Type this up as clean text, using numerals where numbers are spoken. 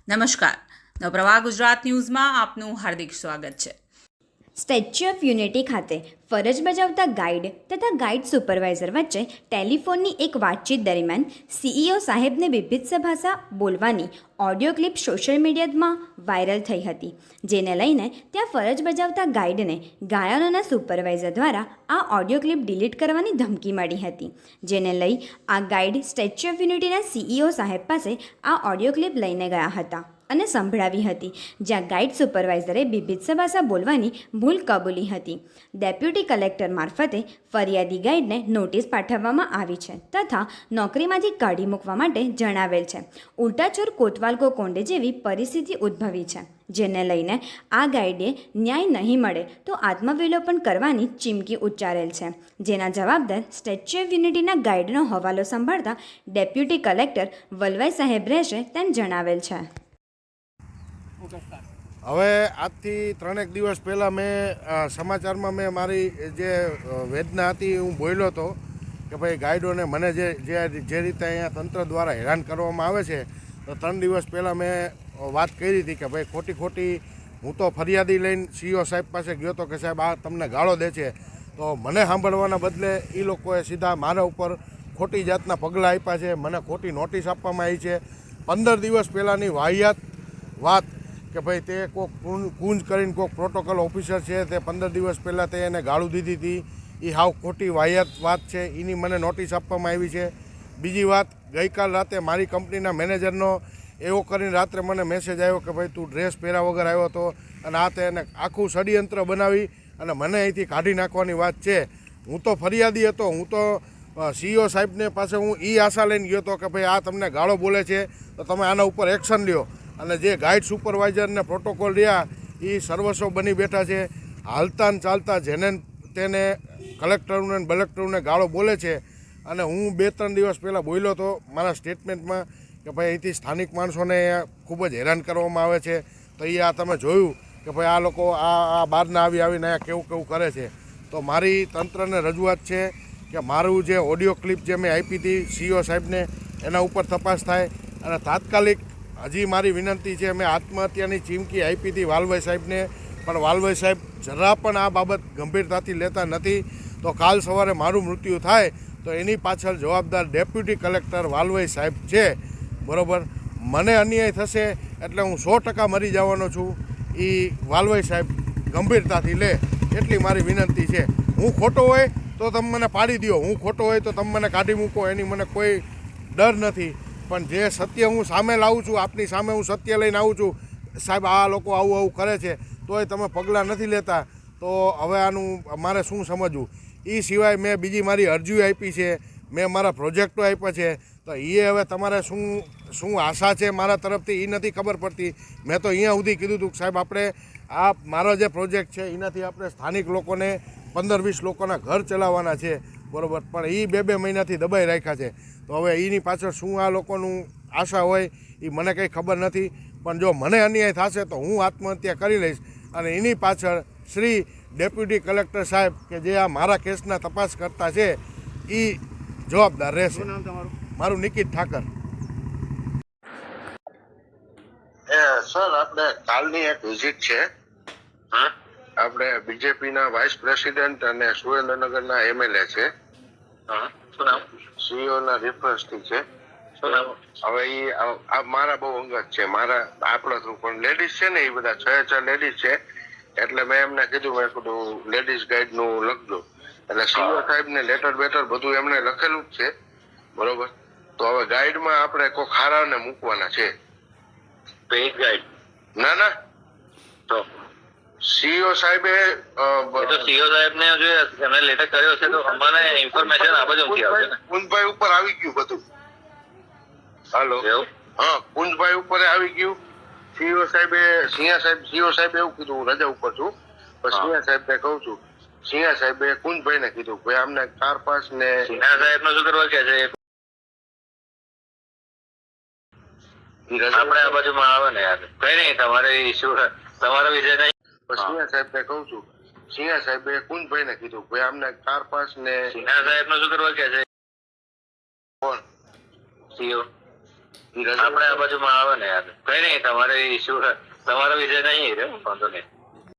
નમસ્કાર, નવપ્રવાહ ગુજરાત ન્યૂઝમાં આપનું હાર્દિક સ્વાગત છે. સ્ટેચ્યુ ઓફ યુનિટી ખાતે ફરજ બજાવતા ગાઈડ તથા ગાઈડ સુપરવાઇઝર વચ્ચે ટેલિફોનની એક વાતચીત દરમિયાન સીઈઓ સાહેબને બીભત્સ ભાષા બોલવાની ઓડિયો ક્લિપ સોશિયલ મીડિયામાં વાયરલ થઈ હતી, જેને લઈને ત્યાં ફરજ બજાવતા ગાઈડને ગાયનોના સુપરવાઇઝર દ્વારા આ ઓડિયો ક્લિપ ડિલીટ કરવાની ધમકી મળી હતી, જેને લઈ આ ગાઈડ સ્ટેચ્યુ ઓફ યુનિટીના સીઈઓ સાહેબ પાસે આ ઓડિયો ક્લિપ લઈને ગયા હતા અને સંભળાવી હતી, જ્યાં ગાઈડ સુપરવાઇઝરે બીભત્સ ભાષા બોલવાની ભૂલ કબૂલી હતી. ડેપ્યુટી કલેક્ટર મારફતે ફરિયાદી ગાઈડને નોટિસ પાઠવવામાં આવી છે તથા નોકરીમાંથી કાઢી મૂકવા માટે જણાવેલ છે. ઉલટાચોર કોતવાલ કો કોંડે જેવી પરિસ્થિતિ ઉદ્ભવી છે, જેને લઈને આ ગાઈડે ન્યાય નહીં મળે તો આત્મવિલોપન કરવાની ચીમકી ઉચ્ચારેલ છે, જેના જવાબદાર સ્ટેચ્યુ ઓફ યુનિટીના ગાઈડનો હવાલો સંભાળતા ડેપ્યુટી કલેક્ટર વલવાઈ સાહેબ રહેશે તેમ જણાવેલ છે. હવે આજથી 3 દિવસ પહેલાં મેં સમાચારમાં મેં મારી જે વેદના હતી હું બોલ્યો હતો કે ભાઈ ગાઈડોને મને જે રીતે અહીંયા તંત્ર દ્વારા હેરાન કરવામાં આવે છે, તો 3 દિવસ પહેલાં મેં વાત કરી હતી કે ભાઈ ખોટી હું તો ફરિયાદી લઈને સીઈઓ સાહેબ પાસે ગયો હતો કે સાહેબ આ તમને ગાળો દે છે, તો મને સાંભળવાના બદલે એ લોકોએ સીધા મારા ઉપર ખોટી જાતના પગલાં આપ્યા છે, મને ખોટી નોટિસ આપવામાં આવી છે. 15 દિવસ પહેલાંની વાહિયાત વાત કે ભાઈ તે કોઈક કુંજ કરીને કોઈક પ્રોટોકોલ ઓફિસર છે તે 15 દિવસ પહેલાં તે એને ગાળું દીધી હતી, એ હાવ ખોટી વાહિયાત વાત છે, એની મને નોટિસ આપવામાં આવી છે. બીજી વાત, ગઈકાલ રાતે મારી કંપનીના મેનેજરનો એવો કરીને રાત્રે મને મેસેજ આવ્યો કે ભાઈ તું ડ્રેસ પહેર્યા વગર આવ્યો હતો અને આ તેને આખું ષડયંત્ર બનાવી અને મને અહીંથી કાઢી નાખવાની વાત છે. હું તો ફરિયાદી હતો, હું તો સીઈઓ સાહેબને પાસે હું એ આશા લઈને ગયો હતો કે ભાઈ આ તમને ગાળો બોલે છે તો તમે આના ઉપર એક્શન લ્યો, અને જે ગાઈડ સુપરવાઇઝરને પ્રોટોકોલ રહ્યા એ સર્વસ્વ બની બેઠા છે. હાલતા ને ચાલતા જેને તેને કલેક્ટરને બલેક્ટરને ગાળો બોલે છે. અને હું 2-3 દિવસ પહેલાં બોલ્યો હતો મારા સ્ટેટમેન્ટમાં કે ભાઈ અહીંથી સ્થાનિક માણસોને ખૂબ જ હેરાન કરવામાં આવે છે, તો એ આ તમે જોયું કે ભાઈ આ લોકો આ બહારના આવીને અહીંયા કેવું કરે છે. તો મારી તંત્રને રજૂઆત છે કે મારું જે ઓડિયો ક્લિપ જે મેં આપી હતી સીઈઓ સાહેબને એના ઉપર તપાસ થાય અને તાત્કાલિક હજી મારી વિનંતી છે, મેં આત્મહત્યાની ચીમકી આપી હતી વાલભાઈ સાહેબને, પણ વાલભાઈ સાહેબ જરા પણ આ બાબત ગંભીરતાથી લેતા નથી. તો કાલ સવારે મારું મૃત્યુ થાય તો એની પાછળ જવાબદાર ડેપ્યુટી કલેક્ટર વાલભાઈ સાહેબ છે, બરાબર. મને અન્યાય થશે એટલે હું 100% મરી જવાનો છું, એ વાલભાઈ સાહેબ ગંભીરતાથી લે એટલી મારી વિનંતી છે. હું ખોટો હોય તો તમે મને પાડી દો, હું ખોટો હોય તો તમે મને કાઢી મૂકો, એની મને કોઈ ડર નથી. પણ જે સત્ય હું સામે લાવું છું, આપની સામે હું સત્ય લઈને આવું છું, સાહેબ આ લોકો આવું કરે છે તોય તમે પગલાં નથી લેતા, તો હવે આનું મારે શું સમજવું. એ સિવાય મેં બીજી મારી અરજીઓ આપી છે, મેં મારા પ્રોજેક્ટો આપ્યા છે, તો એ હવે તમારે શું આશા છે મારા તરફથી એ નથી ખબર પડતી. મેં તો અહીંયા સુધી કીધું હતું કે સાહેબ આપણે આ મારો જે પ્રોજેક્ટ છે એનાથી આપણે સ્થાનિક લોકોને 15-20 લોકોના ઘર ચલાવવાના છે, બરાબર. પણ એ 2 મહિનાથી દબાઈ રાખ્યા છે, તો હવે એની પાછળ શું આ લોકોનું આશા હોય એ મને કંઈ ખબર નથી. પણ જો મને અન્યાય થશે તો હું આત્મહત્યા કરી લઈશ, અને એની પાછળ શ્રી ડેપ્યુટી કલેક્ટર સાહેબ કે જે આ મારા કેસના તપાસ કરતા છે એ જવાબદાર રહેશે. મારું નિકિત ઠાકર. સર આપણે કાલની એક વિઝિટ છે, આપણે બીજેપીના વાઇસ પ્રેસિડેન્ટ અને સુરેન્દ્રનગરના એમએલએ છે, સીઈઓ ના રેફરન્સથી છે. હવે એ આ મારા બહુ અંગત છે, મારા આપણા થ્રુ, પણ લેડીઝ છે ને એ બધા 6 લેડીઝ છે, એટલે મેં એમને કીધું લેડીઝ ગાઈડ નું લખજો, એટલે સીઈઓ સાહેબ ને લેટર બેટર બધું એમને લખેલું જ છે, બરોબર. તો હવે ગાઈડમાં આપણે કોઈ ખારાને મૂકવાના છે, તો એક ગાઈડ ના તો સીઈઓ સાહેબે સીઈઓ સાહેબ ને જો એમને લેટર કર્યો છે તો અમને ઇન્ફોર્મેશન આ બધું કુંજભાઈ ઉપર આવી ગયું બધું. હાલો, હા, કુંજભાઈ ઉપર આવી ગયું. સીઈઓ સાહેબે એવું કીધું હું રજા ઉપર છું, પણ સિંહા સાહેબ ને કહું છું, સિંહા સાહેબે કુંજભાઈ ને કીધું ભાઈ અમને કાર પાસ ને સિંહા સાહેબ નો શું કરવા કે છે આપણે આ બાજુમાં આવે ને યાર, કઈ નહીં તમારે ઇસ્યુ તમારા વિશે નહીં. સિંહા સાહેબ ને કહું છું, સિંહા સાહેબે કુંજભાઈ ને કીધું ભાઈ અમને કાર પાસ ને સિંહા સાહેબ નો શું કરવા કે છે કોણ સીઓ ઈ રજા આપણે આ બાજુમાં આવે ને યાર, કઈ નહીં, તમારે ઇસ્યુ તમારો વિષય નહીં રહ્યો, વાંધો નહીં.